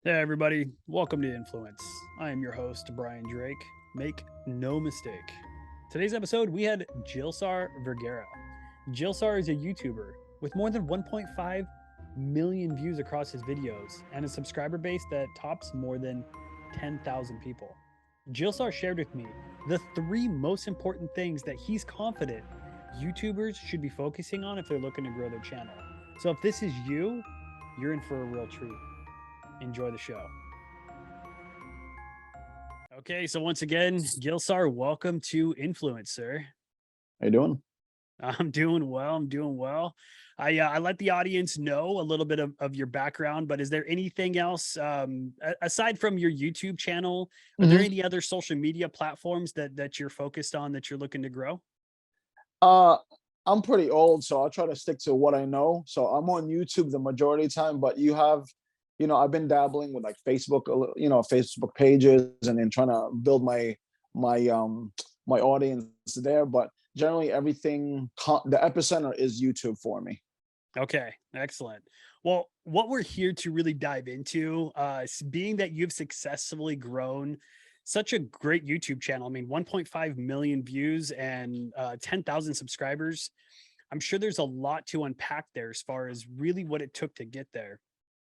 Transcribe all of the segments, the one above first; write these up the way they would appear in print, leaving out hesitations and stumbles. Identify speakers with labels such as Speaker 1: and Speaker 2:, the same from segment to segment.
Speaker 1: Hey, everybody. Welcome to Influence. I am your host, Brian Drake. Make no mistake. Today's episode, we had Gilsar Vergera. Gilsar is a YouTuber with more than 1.5 million views across his videos and a subscriber base that tops more than 10,000 people. Gilsar shared with me the three most important things that he's confident YouTubers should be focusing on if they're looking to grow their channel. So if this is you, you're in for a real treat. Enjoy the show. Okay, so once again, Gilsar, welcome to Influence, sir.
Speaker 2: How you doing?
Speaker 1: I'm doing well. I'm doing well. I let the audience know a little bit of your background, but is there anything else aside from your YouTube channel? Are there
Speaker 2: hmm
Speaker 1: any other social media platforms that you're focused on that you're looking to grow?
Speaker 2: Uh, I'm pretty old, so I'll try to stick to what I know. So I'm on YouTube the majority of the time, but I've been dabbling with like Facebook, Facebook pages, and then trying to build my my audience there. But generally, the epicenter is YouTube for me.
Speaker 1: Okay, excellent. Well, what we're here to really dive into, being that you've successfully grown such a great YouTube channel. I mean, 1.5 million views and 10,000 subscribers. I'm sure there's a lot to unpack there as far as really what it took to get there.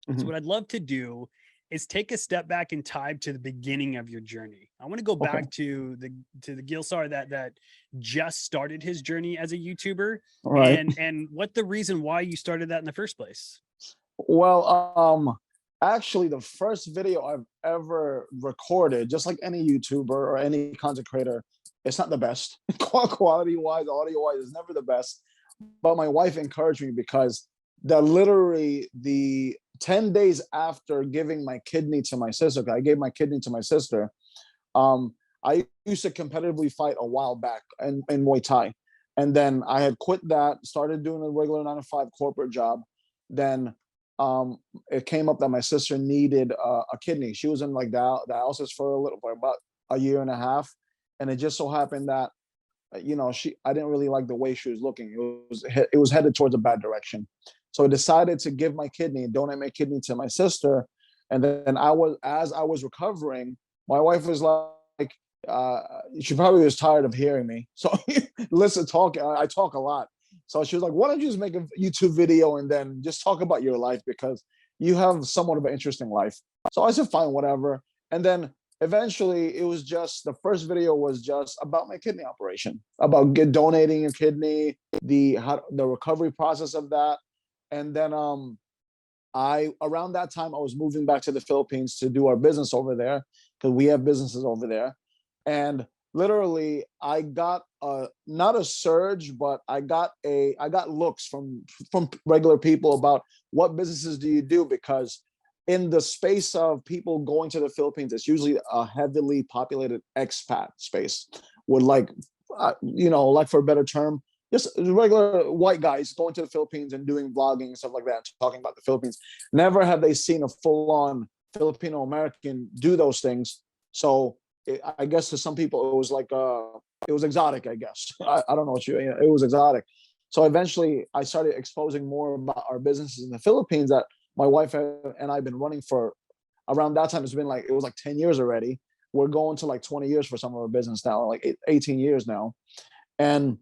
Speaker 1: So,
Speaker 2: Mhm.
Speaker 1: what I'd love to do is take a step back in time to the beginning of your journey. I want to go
Speaker 2: Okay.
Speaker 1: back to the Gilsar that just started his journey as a YouTuber,
Speaker 2: All right.
Speaker 1: and what the reason why you started that in the first place.
Speaker 2: Well, actually, the first video I've ever recorded, just like any YouTuber or any content creator, it's not the best. Quality wise, audio wise, is never the best. But my wife encouraged me because the 10 days after giving my kidney to my sister, 'cause I gave my kidney to my sister, I used to competitively fight a while back in Muay Thai. And then I had quit that, started doing a regular 9 to 5 corporate job. Then it came up that my sister needed a kidney. She was in like dialysis for about a year and a half. And it just so happened that I didn't really like the way she was looking. It was headed towards a bad direction. So I decided to give my kidney, donate my kidney to my sister. And then as I was recovering, my wife was like, uh, she probably was tired of hearing me. So listen, I talk a lot. So she was like, why don't you just make a YouTube video and then just talk about your life because you have somewhat of an interesting life. So I said, fine, whatever. And then eventually it was just the first video was just about my kidney operation, about donating a kidney, the recovery process of that. And then I around that time I was moving back to the Philippines to do our business over there because we have businesses over there. And literally I got not a surge, but I got looks from regular people about what businesses do you do, because in the space of people going to the Philippines, it's usually a heavily populated expat space with like for a better term, just regular white guys going to the Philippines and doing vlogging and stuff like that, talking about the Philippines. Never have they seen a full-on Filipino American do those things. So I guess to some people it was like it was exotic. I guess I don't know it was exotic. So eventually I started exposing more about our businesses in the Philippines that my wife and I've been running for around that time. It was like 10 years already. We're going to like 20 years for some of our business now, like 18 years now. And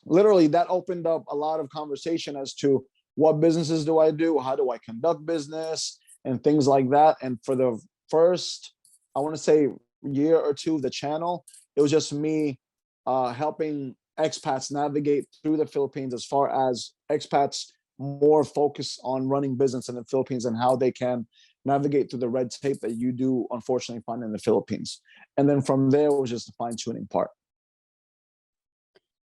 Speaker 2: literally that opened up a lot of conversation as to what businesses do I do, how do I conduct business, and things like that. And for the first, I want to say, year or two of the channel, it was just me helping expats navigate through the Philippines, as far as expats more focused on running business in the Philippines and how they can navigate through the red tape that you do unfortunately find in the Philippines. And then from there, it was just the fine tuning part.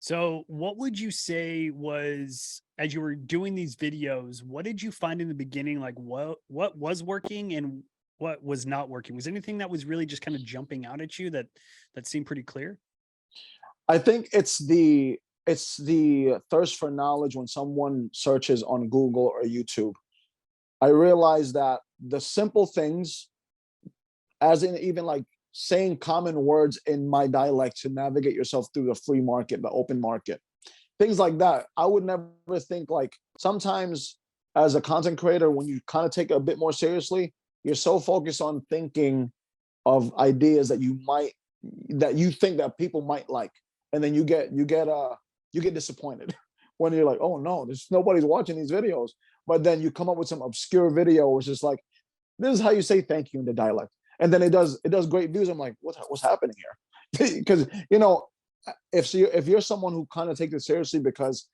Speaker 1: So, what would you say was as you were doing these videos, what did you find in the beginning like what was working and what was not working? Was anything that was really just kind of jumping out at you that seemed pretty clear?
Speaker 2: I think it's the thirst for knowledge when someone searches on Google or YouTube. I realized that the simple things, as in even like saying common words in my dialect to navigate yourself through the free market, the open market, things like that. I would never think like sometimes as a content creator, when you kind of take it a bit more seriously, you're so focused on thinking of ideas that you think that people might like, and then you get disappointed when you're like, oh no, there's nobody's watching these videos. But then you come up with some obscure video which is like, this is how you say thank you in the dialect, and then it does great views. I'm like, what's happening here? Because if you're someone who kind of takes it seriously, because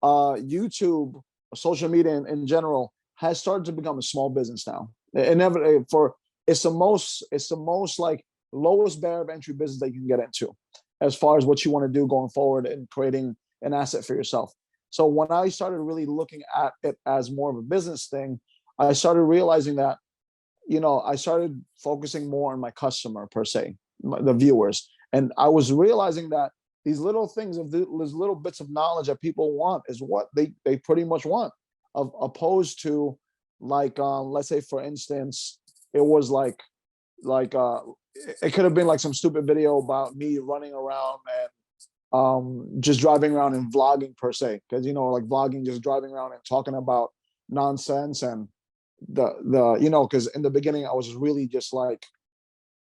Speaker 2: YouTube, social media in general, has started to become a small business now. It never for it's the most like lowest barrier of entry business that you can get into, as far as what you want to do going forward and creating an asset for yourself. So when I started really looking at it as more of a business thing, I started realizing that, I started focusing more on my customer per se, the viewers, and I was realizing that these little things these little bits of knowledge that people want is what they pretty much want, opposed to, like, let's say for instance, it was like it could have been like some stupid video about me running around and just driving around and vlogging per se, because like vlogging, just driving around and talking about nonsense. And because in the beginning I was really just like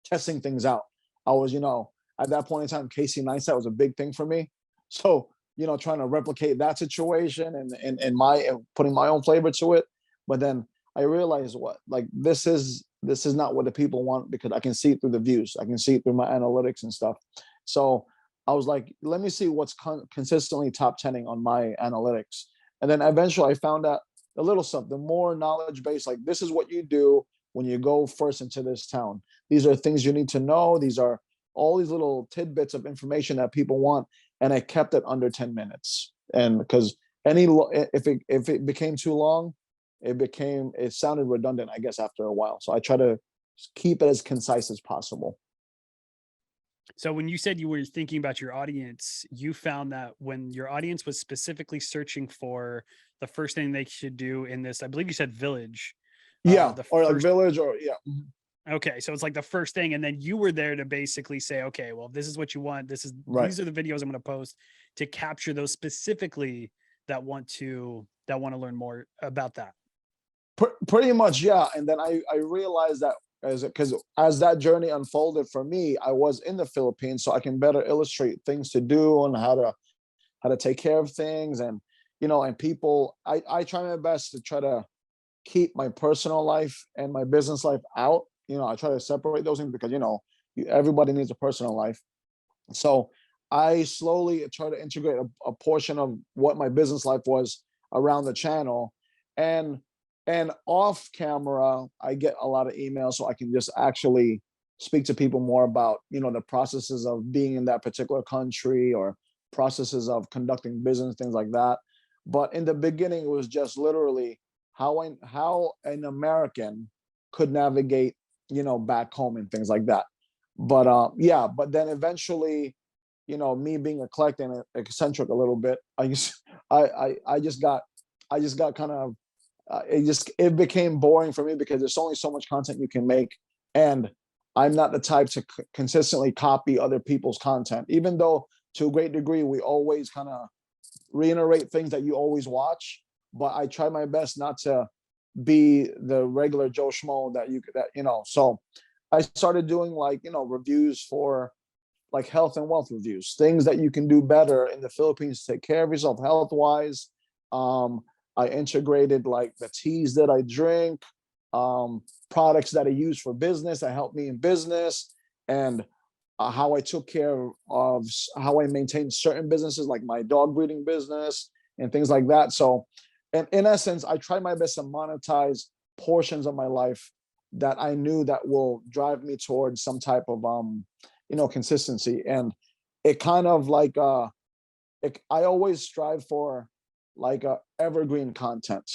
Speaker 2: testing things out. I was, at that point in time, Casey Neistat was a big thing for me. So, trying to replicate that situation and putting my own flavor to it. But then I realized, what, like, this is not what the people want, because I can see it through the views. I can see it through my analytics and stuff. So I was like, let me see what's consistently top 10ing on my analytics. And then eventually I found out a little something more knowledge based, like, this is what you do when you go first into this town. These are things you need to know. These are all these little tidbits of information that people want. And I kept it under 10 minutes. And because if it became too long, it sounded redundant, I guess, after a while. So I try to keep it as concise as possible.
Speaker 1: So when you said you were thinking about your audience, you found that when your audience was specifically searching for the first thing they should do in this, I believe you said village,
Speaker 2: Yeah,
Speaker 1: the
Speaker 2: or like
Speaker 1: first.
Speaker 2: village, or yeah.
Speaker 1: Okay, so it's like the first thing, and then you were there to basically say, okay, well, this is what you want.
Speaker 2: Right.
Speaker 1: These are the videos I'm going to post to capture those specifically that want to learn more about that.
Speaker 2: Pretty much, yeah. And then I realized that, as that journey unfolded for me, I was in the Philippines, so I can better illustrate things to do and how to take care of things. And and people, I try my best to try to keep my personal life and my business life out. I try to separate those things, because everybody needs a personal life. So I slowly try to integrate a portion of what my business life was around the channel. And and off camera, I get a lot of emails, so I can just actually speak to people more about the processes of being in that particular country, or processes of conducting business, things like that. But in the beginning, it was just literally how an American could navigate, back home and things like that. But yeah, but then eventually, me being eclectic and eccentric a little bit, I just got kind of it became boring for me, because there's only so much content you can make. And I'm not the type to consistently copy other people's content, even though to a great degree we always kind of reiterate things that you always watch. But I try my best not to be the regular Joe Schmo so I started doing, like, reviews for, like, health and wealth reviews, things that you can do better in the Philippines to take care of yourself health wise. I integrated, like, the teas that I drink, products that I use for business that help me in business, and how I took care of how I maintained certain businesses, like my dog breeding business and things like that. So, in essence, I try my best to monetize portions of my life that I knew that will drive me towards some type of consistency. And it kind of like I always strive for, like, evergreen content,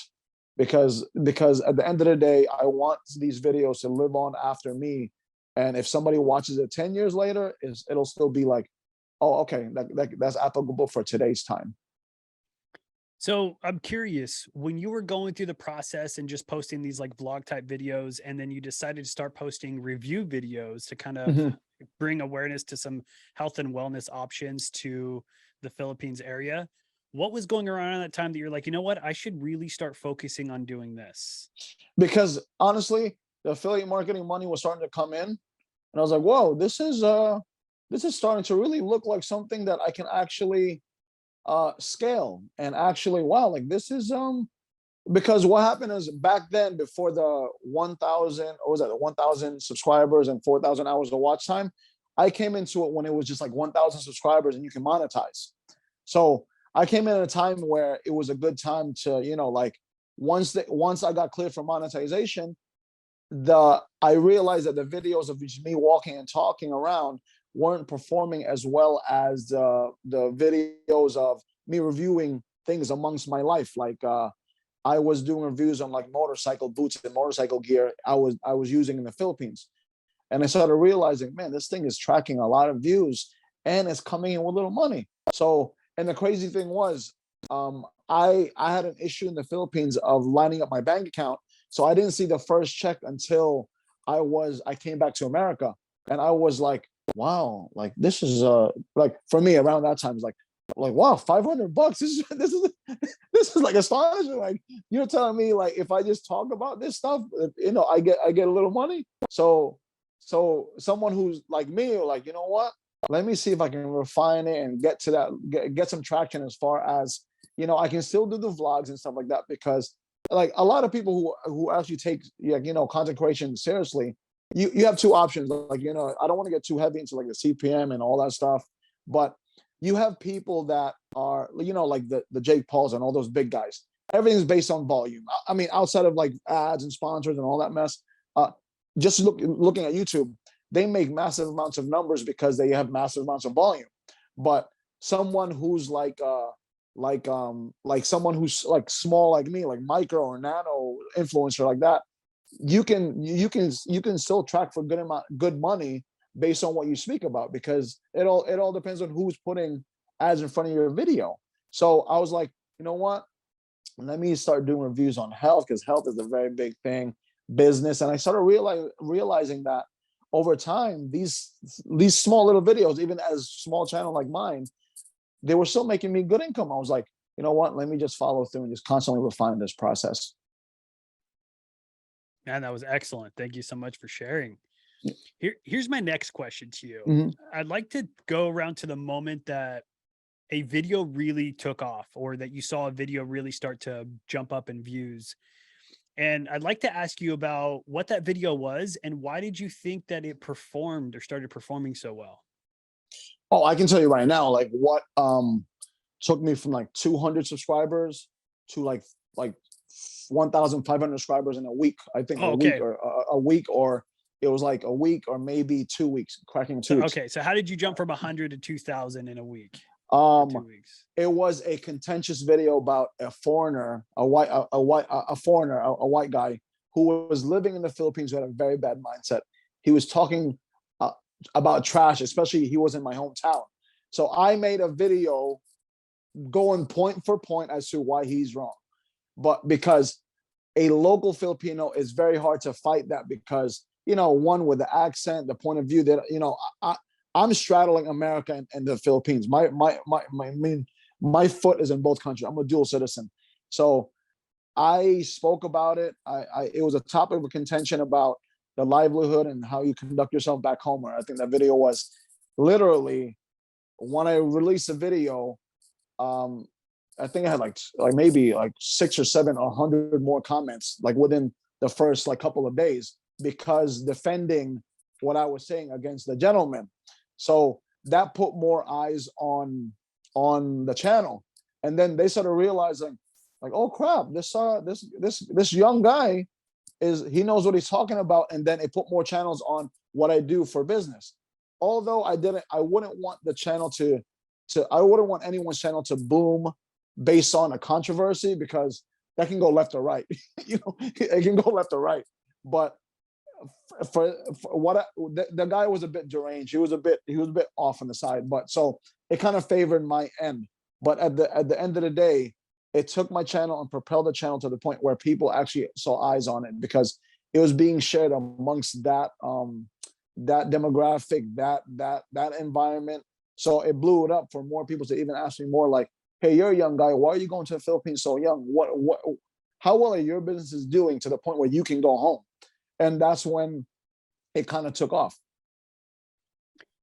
Speaker 2: because at the end of the day, I want these videos to live on after me. And if somebody watches it 10 years later, it'll still be like, oh, okay, that's applicable for today's time.
Speaker 1: So I'm curious, when you were going through the process and just posting these like vlog type videos, and then you decided to start posting review videos to kind of
Speaker 2: Mhm.
Speaker 1: bring awareness to some health and wellness options to the Philippines area, what was going around at that time that you're like, you know what, I should really start focusing on doing this?
Speaker 2: Because honestly, the affiliate marketing money was starting to come in, and I was like, whoa, this is starting to really look like something that I can actually scale, and actually, wow, like this is because what happened is back then, before the 1,000, or was that the 1,000 subscribers and 4,000 hours of watch time, I came into it when it was just like 1,000 subscribers and you can monetize. So I came in at a time where it was a good time to, like, once I got cleared for monetization, I realized that the videos of just me walking and talking around weren't performing as well as the videos of me reviewing things amongst my life. Like I was doing reviews on like motorcycle boots and motorcycle gear I was using in the Philippines. And I started realizing, man, this thing is tracking a lot of views and it's coming in with little money. So, and the crazy thing was, I had an issue in the Philippines of lining up my bank account. So I didn't see the first check until I came back to America. And I was like, wow, like this is like for me around that time, it's like wow, $500. This is like astonishing. Like, you're telling me, like, if I just talk about this stuff, I get a little money. So someone who's like me, like, you know what, let me see if I can refine it and get to that, get some traction as far as, I can still do the vlogs and stuff like that, because like a lot of people who actually take, content creation seriously, you have two options. Like, I don't want to get too heavy into like the CPM and all that stuff, but you have people that are, like the Jake Pauls and all those big guys. Everything's based on volume. I mean, outside of like ads and sponsors and all that mess, just looking at YouTube, they make massive amounts of numbers because they have massive amounts of volume. But someone who's like someone who's like small, like me, like micro or nano influencer like that, you can still track for good money based on what you speak about, because it all depends on who's putting ads in front of your video. So I was like, you know what? Let me start doing reviews on health, because health is a very big thing, business. And I started realizing that over time, these small little videos, even as small channel like mine, they were still making me good income. I was like, you know what? Let me just follow through and just constantly refine this process.
Speaker 1: Man, that was excellent. Thank you so much for sharing. Here's my next question to you.
Speaker 2: Mhm.
Speaker 1: I'd like to go around to the moment that a video really took off, or that you saw a video really start to jump up in views. And I'd like to ask you about what that video was and why did you think that it performed or started performing so well?
Speaker 2: Oh, I can tell you right now, like what took me from like 200 subscribers to like 1,500 subscribers in a week. I think
Speaker 1: Oh, okay.
Speaker 2: a week, or it was like a week or maybe 2 weeks, cracking 2 weeks.
Speaker 1: Okay. So how did you jump from 100 to 2,000 in a week?
Speaker 2: 2 weeks. It was a contentious video about a foreigner, a white guy who was living in the Philippines, who had a very bad mindset. He was talking about trash, especially he was in my hometown. So I made a video going point for point as to why he's wrong. But because a local Filipino, is very hard to fight that, because, one, with the accent, the point of view that, I'm straddling America and the Philippines. My foot is in both countries. I'm a dual citizen. So I spoke about it. It was a topic of contention about the livelihood and how you conduct yourself back home. I think that video was literally, when I released the video, I think I had like maybe like 6 or 7 or 100 more comments, like within the first like couple of days, because defending what I was saying against the gentleman. So that put more eyes on the channel. And then they started realizing, like, oh crap, this young guy he knows what he's talking about. And then it put more channels on what I do for business. Although I wouldn't want the channel I wouldn't want anyone's channel to boom based on a controversy, because that can go left or right. It can go left or right. But for what the guy was a bit deranged. He was a bit off on the side. But so it kind of favored my end. But at the end of the day, it took my channel and propelled the channel to the point where people actually saw eyes on it, because it was being shared amongst that demographic, that environment. So it blew it up for more people to even ask me more, like, hey, you're a young guy, why are you going to the Philippines so young? How well are your businesses doing to the point where you can go home? And that's when it kind of took off.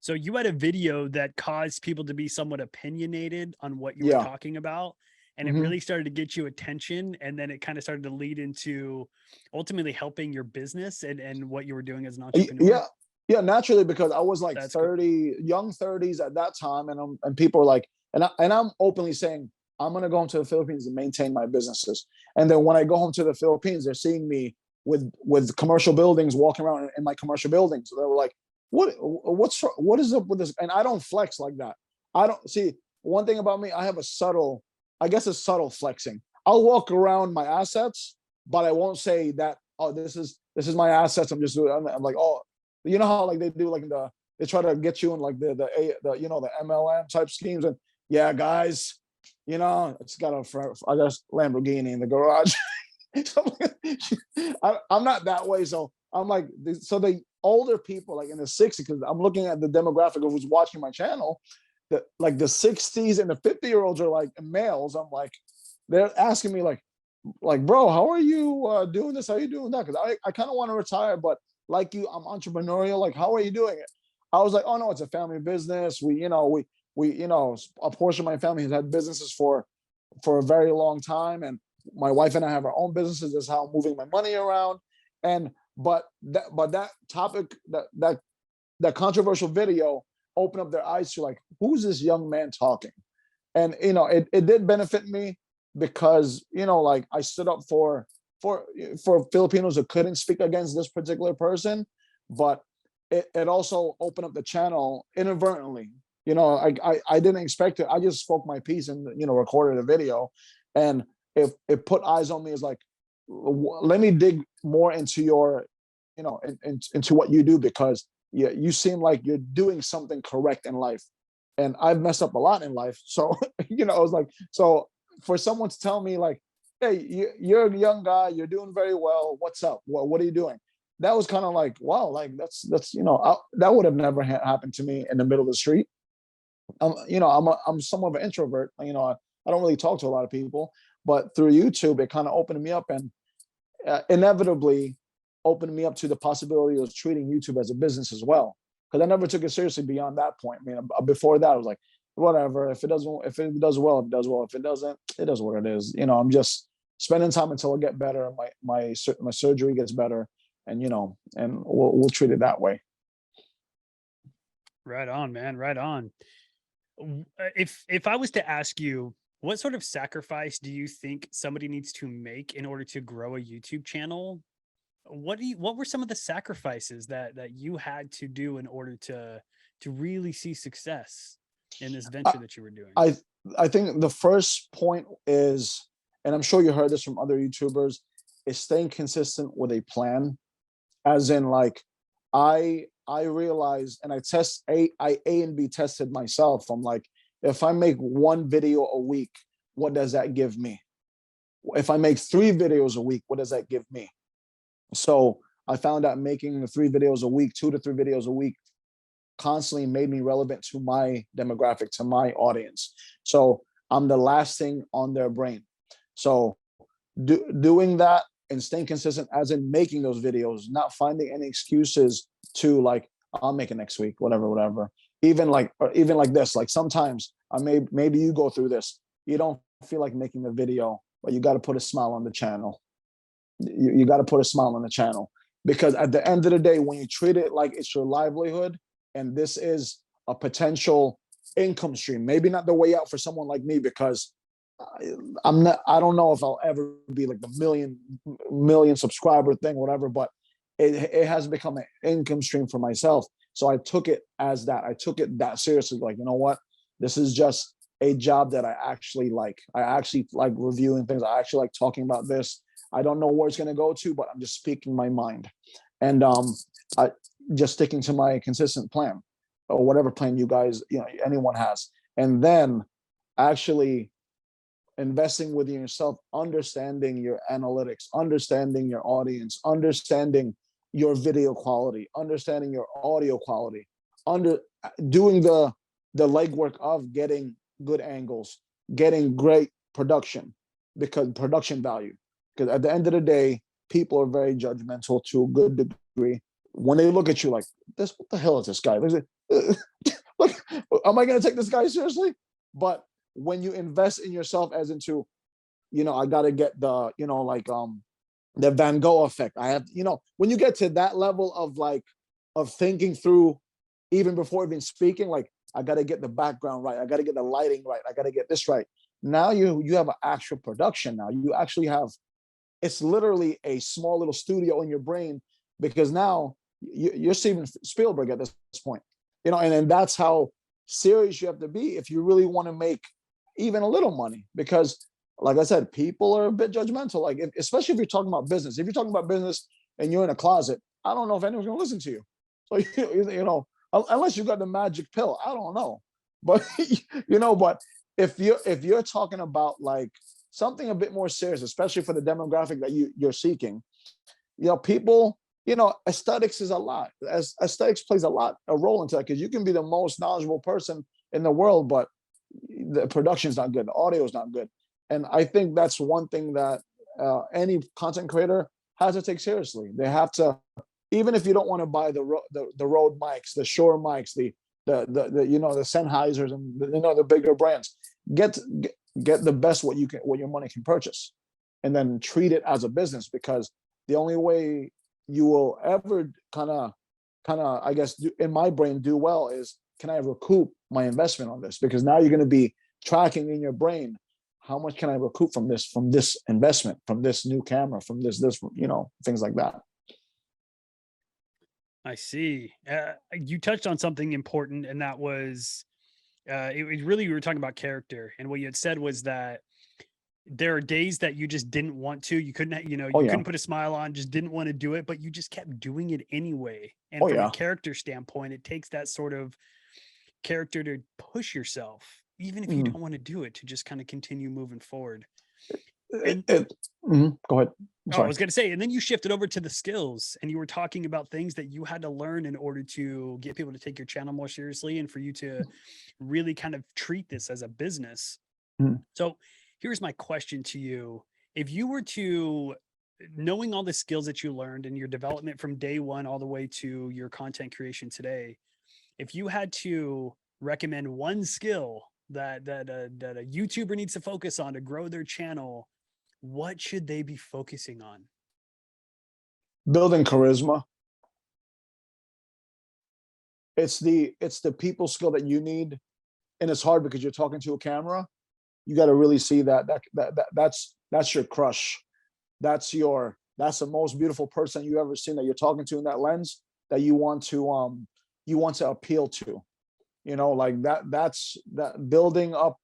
Speaker 1: So you had a video that caused people to be somewhat opinionated on what you were
Speaker 2: Yeah.
Speaker 1: talking about, and it
Speaker 2: Hmm.
Speaker 1: really started to get you attention. And then it kind of started to lead into ultimately helping your business and what you were doing as an entrepreneur.
Speaker 2: Yeah. Yeah, naturally, because I was like
Speaker 1: That's cool.
Speaker 2: 30, young 30s at that time, and people are like, and I'm openly saying I'm gonna go home to the Philippines and maintain my businesses. And then when I go home to the Philippines, they're seeing me with commercial buildings, walking around in my commercial buildings. So they were like, what is up with this? And I don't flex like that. I don't see one thing about me. I have a subtle, I guess, a subtle flexing. I'll walk around my assets, but I won't say that. Oh, this is my assets. I'm just doing. I'm like, oh, you know how like they do like they try to get you in like the the MLM type schemes. And yeah, guys, it's got I got a Lamborghini in the garage. I'm not that way. So I'm like, so the older people, like in the 60s, because I'm looking at the demographic of who's watching my channel, that like the 60s and the 50-year-olds are like males. I'm like, they're asking me like, bro, how are you doing this? How are you doing that? Because I kind of want to retire, but like you, I'm entrepreneurial. Like, how are you doing it? I was like, oh no, it's a family business. We a portion of my family has had businesses for a very long time, and my wife and I have our own businesses. That's how I'm moving my money around. And but that topic, that controversial video opened up their eyes to like, who's this young man talking? And it did benefit me because like I stood up for Filipinos who couldn't speak against this particular person, but it also opened up the channel inadvertently. I didn't expect it. I just spoke my piece and recorded a video, and it put eyes on me as like, let me dig more into your, into what you do, because you seem like you're doing something correct in life, and I've messed up a lot in life. So I was like, so for someone to tell me like, hey, you're a young guy, you're doing very well. What's up? What are you doing? That was kind of like, wow, like that's that would have never happened to me in the middle of the street. I'm somewhat of an introvert. I don't really talk to a lot of people, but through YouTube, it kind of opened me up, and inevitably opened me up to the possibility of treating YouTube as a business as well. Because I never took it seriously beyond that point. I mean, before that, I was like, whatever. If it does well, it does well. If it doesn't, it is what it is. I'm just spending time until I get better. My surgery gets better, and we'll treat it that way.
Speaker 1: Right on, man. Right on. If I was to ask you, what sort of sacrifice do you think somebody needs to make in order to grow a YouTube channel? What were some of the sacrifices that you had to do in order to really see success in this
Speaker 2: I
Speaker 1: venture that you were doing?
Speaker 2: I, I think the first point is, and I'm sure you heard this from other YouTubers, is staying consistent with a plan. As in, like, I realized, and I A and B tested myself. I'm like, if I make one video a week, what does that give me? If I make 3 videos a week, what does that give me? So I found out making the 3 videos a week, 2 to 3 videos a week, constantly made me relevant to my demographic, to my audience. So I'm the last thing on their brain. So doing that and staying consistent, as in making those videos, not finding any excuses to like, I'll make it next week, whatever. Even like this, like sometimes maybe you go through this. You don't feel like making the video, but you got to put a smile on the channel. You got to put a smile on the channel, because at the end of the day, when you treat it like it's your livelihood, and this is a potential income stream, maybe not the way out for someone like me, because I don't know if I'll ever be like the million subscriber thing, whatever, but it has become an income stream for myself. So I took it as that. I took it that seriously. Like, you know what? This is just a job that I actually like. I actually like reviewing things. I actually like talking about this. I don't know where it's going to go to, but I'm just speaking my mind. And I just sticking to my consistent plan, or whatever plan you guys, anyone has. And then actually investing within yourself, understanding your analytics, understanding your audience, understanding your video quality, understanding your audio quality, under doing the legwork of getting good angles, getting great production, because production value. Because at the end of the day, people are very judgmental to a good degree. When they look at you like this, what the hell is this guy? Like, am I going to take this guy seriously? But when you invest in yourself, as into, I got to get the, the Van Gogh effect. I have, when you get to that level of thinking through, even before even speaking, like, I got to get the background right. I got to get the lighting right. I got to get this right. Now you have an actual production. Now you actually have, it's literally a small little studio in your brain, because now you're Steven Spielberg at this point, and that's how serious you have to be if you really want to make even a little money. Because, like I said, people are a bit judgmental. Like, especially if you're talking about business. If you're talking about business and you're in a closet, I don't know if anyone's going to listen to you. So unless you got the magic pill, I don't know. But but if you're talking about like something a bit more serious, especially for the demographic that you're seeking, people, aesthetics is a lot. Aesthetics plays a role into that, because you can be the most knowledgeable person in the world, but the production's not good, the audio is not good. And I think that's one thing that any content creator has to take seriously. They have to, even if you don't want to buy the Rode mics, the Shure mics, the Sennheisers, and the bigger brands, get the best what your money can purchase, and then treat it as a business. Because the only way you will ever kind of I guess in my brain do well is, can I recoup my investment on this? Because now you're going to be tracking in your brain, how much can I recoup from this investment, from this new camera, from this things like that.
Speaker 1: I see. You touched on something important, and that was, it was really, we were talking about character, and what you had said was that there are days that you just didn't want to, you couldn't, couldn't put a smile on, just didn't want to do it, but you just kept doing it anyway. And from a character standpoint, it takes that sort of character to push yourself, even if you don't want to do it, to just kind of continue moving forward. And
Speaker 2: go ahead.
Speaker 1: I was going to say, and then you shifted over to the skills, and you were talking about things that you had to learn in order to get people to take your channel more seriously, and for you to really kind of treat this as a business. So here's my question to you. If you were to, knowing all the skills that you learned in your development from day one all the way to your content creation today, if you had to recommend one skill that a YouTuber needs to focus on to grow their channel, what should they be focusing on?
Speaker 2: Building charisma. It's the people skill that you need, and it's hard because you're talking to a camera. You got to really see that's your crush. That's the most beautiful person you ever seen that you're talking to in that lens, that you want to appeal to. Like that's building up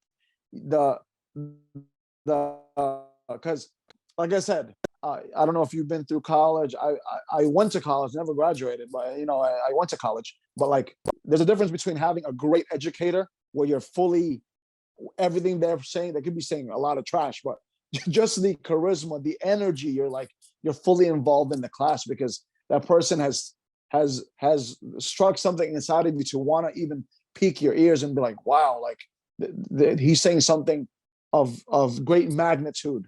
Speaker 2: because, like I said, I don't know if you've been through college. I went to college, never graduated, but I went to college. But like, there's a difference between having a great educator, where you're fully, everything they're saying, they could be saying a lot of trash, but just the charisma, the energy, you're fully involved in the class, because that person has struck something inside of you to want to even pique your ears and be like, wow, like he's saying something of great magnitude,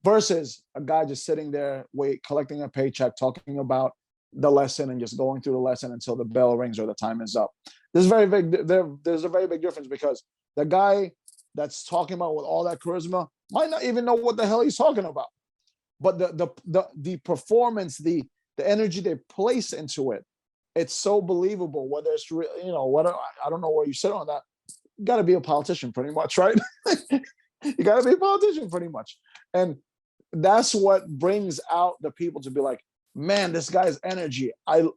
Speaker 2: versus a guy just sitting there, collecting a paycheck, talking about the lesson and just going through the lesson until the bell rings or the time is up. There's a very big difference, because the guy that's talking about with all that charisma might not even know what the hell he's talking about, but the performance, the energy they place into it, it's so believable. Whether it's whether, I don't know where you sit on that. You got to be a politician, pretty much, right? You got to be a politician, pretty much, and that's what brings out the people to be like, man, this guy's energy. I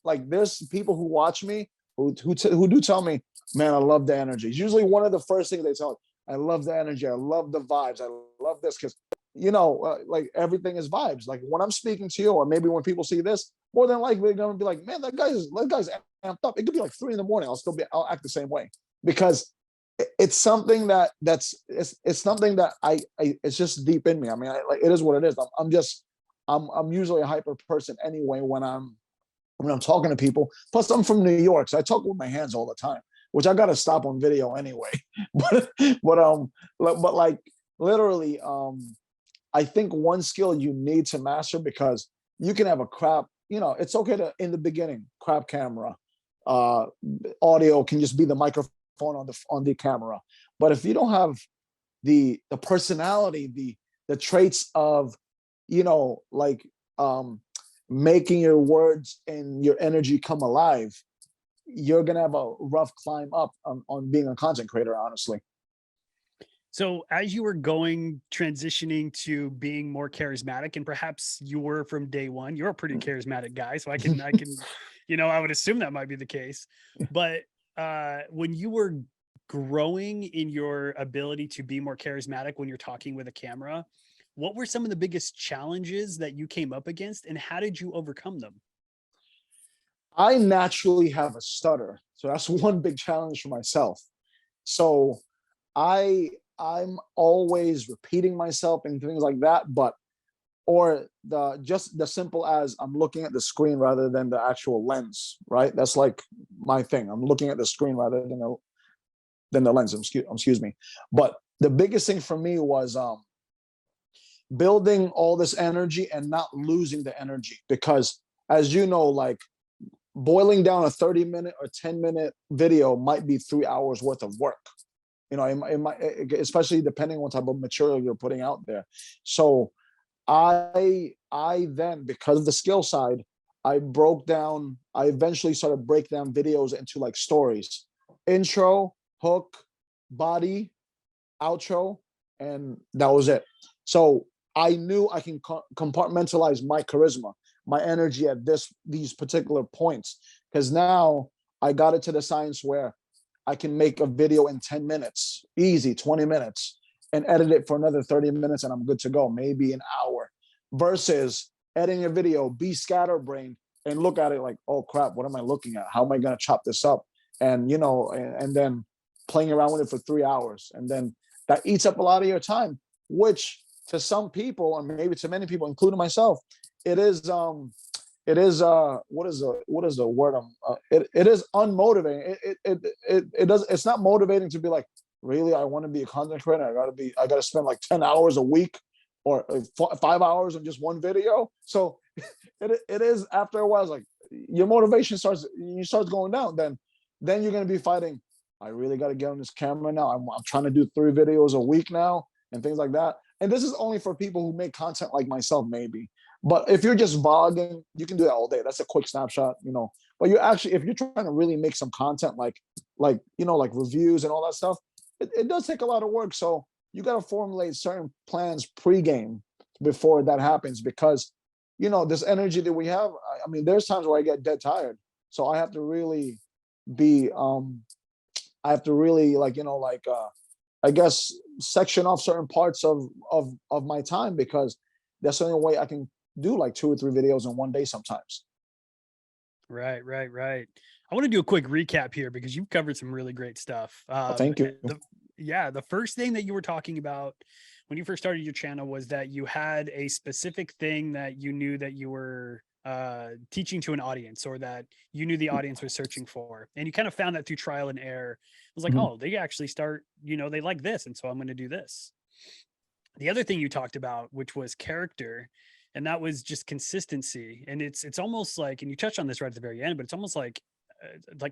Speaker 2: like. There's people who watch me who do tell me, man, I love the energy. It's usually one of the first things they tell me. I love the energy. I love the vibes. I love this, because like everything is vibes. Like when I'm speaking to you, or maybe when people see this, more than likely they're gonna be like, man, that guy's amped up. It could be like 3 a.m. I'll act the same way, because it's something it's something that it's just deep in me. I mean, it is what it is. I'm usually a hyper person anyway when I'm talking to people. Plus, I'm from New York, so I talk with my hands all the time, which I got to stop on video anyway. but like literally, I think one skill you need to master, because you can have a crap, it's okay to, in the beginning, crap camera. Uh, Audio can just be the microphone on the camera. But if you don't have the personality, the traits of, like, making your words and your energy come alive, you're gonna have a rough climb up on being a content creator, honestly.
Speaker 1: So as you were transitioning to being more charismatic, and perhaps you were from day one, you're a pretty charismatic guy. So I can, I would assume that might be the case. But when you were growing in your ability to be more charismatic when you're talking with a camera, what were some of the biggest challenges that you came up against, and how did you overcome them?
Speaker 2: I naturally have a stutter, so that's one big challenge for myself. So I'm always repeating myself and things like that, but or the simple as I'm looking at the screen rather than the actual lens, right? That's like my thing. I'm looking at the screen rather than the lens. Excuse me. But the biggest thing for me was building all this energy and not losing the energy, because as you know, like, boiling down a 30-minute or 10-minute video might be 3 hours worth of work. It might, especially depending on what type of material you're putting out there. So I then, because of the skill side, I eventually started breaking down videos into like stories: intro, hook, body, outro, and that was it. So I knew I can compartmentalize my charisma, my energy at these particular points, because now I got it to the science where I can make a video in 10 minutes, easy, 20 minutes, and edit it for another 30 minutes, and I'm good to go, maybe an hour. Versus editing a video, be scatterbrained, and look at it like, oh crap, what am I looking at? How am I going to chop this up? And, and then playing around with it for 3 hours. And then that eats up a lot of your time, which to some people, and maybe to many people, including myself, it is what is the word, it is unmotivating. It's not motivating to be like, really, I want to be a content creator, I gotta spend like 10 hours a week or 5 hours on just one video. So it is, after a while, it's like your motivation starts going down. Then you're going to be fighting, I really got to get on this camera now, I'm trying to do 3 videos a week now, and things like that. And this is only for people who make content like myself, maybe. But if you're just vlogging, you can do that all day. That's a quick snapshot, But if you're trying to really make some content, like reviews and all that stuff, it does take a lot of work. So you got to formulate certain plans pre-game before that happens, because this energy that we have. I mean, there's times where I get dead tired, so I have to really be I guess section off certain parts of my time, because that's the only way I can do like 2 or 3 videos in one day sometimes.
Speaker 1: Right. I want to do a quick recap here because you've covered some really great stuff.
Speaker 2: Thank you.
Speaker 1: The first thing that you were talking about when you first started your channel was that you had a specific thing that you knew that you were teaching to an audience, or that you knew the audience was searching for, and you kind of found that through trial and error. It was like, oh, they actually start, they like this, and so I'm going to do this. The other thing you talked about, which was character, and that was just consistency. And it's almost like, and you touched on this right at the very end, but it's almost like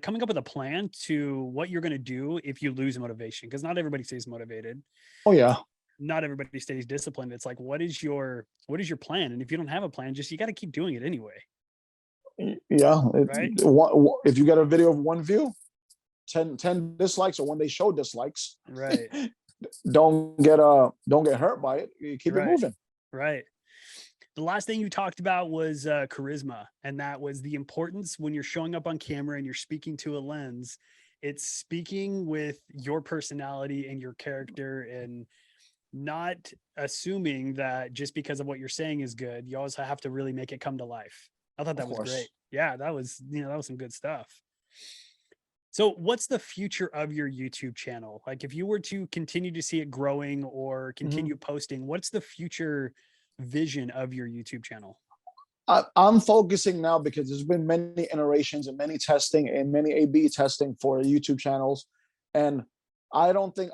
Speaker 1: coming up with a plan to what you're going to do if you lose motivation, because not everybody stays motivated.
Speaker 2: Oh yeah.
Speaker 1: Not everybody stays disciplined. It's like, what is your plan? And if you don't have a plan, you got to keep doing it anyway.
Speaker 2: Yeah.
Speaker 1: Right.
Speaker 2: If you get a video of 1 view, 10 dislikes, or when they show dislikes,
Speaker 1: right,
Speaker 2: don't get hurt by it. You keep it moving.
Speaker 1: Right. The last thing you talked about was charisma, and that was the importance when you're showing up on camera and you're speaking to a lens. It's speaking with your personality and your character, and not assuming that just because of what you're saying is good, you always have to really make it come to life. I thought that was great. Yeah, that was some good stuff. So what's the future of your YouTube channel? Like, if you were to continue to see it growing or continue posting, what's the future vision of your YouTube channel?
Speaker 2: I'm focusing now, because there's been many iterations and many testing and many A/B testing for YouTube channels, and I don't think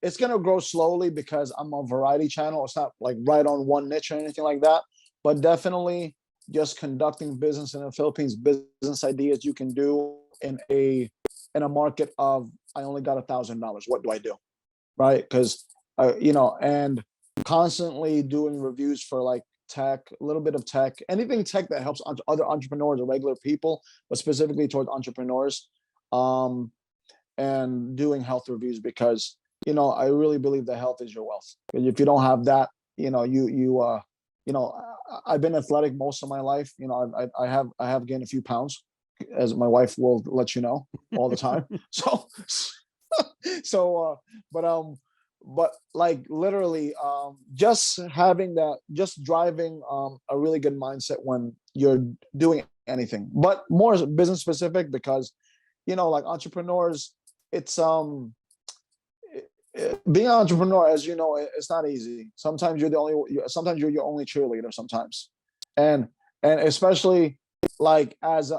Speaker 2: it's gonna grow slowly because I'm a variety channel. It's not like right on one niche or anything like that, but definitely just conducting business in the Philippines, business ideas you can do in a market of, I only got $1,000. What do I do? Right? Because and constantly doing reviews for like tech, a little bit of tech, anything tech that helps other entrepreneurs or regular people, but specifically towards entrepreneurs. Um, and doing health reviews because I really believe that health is your wealth. If you don't have that, I've been athletic most of my life. I have gained a few pounds, as my wife will let you know all the time. So so but like literally just having that, just driving a really good mindset when you're doing anything, but more business specific because like entrepreneurs, it's being an entrepreneur, as you know, it's not easy. Sometimes you're your only cheerleader sometimes. And and especially like as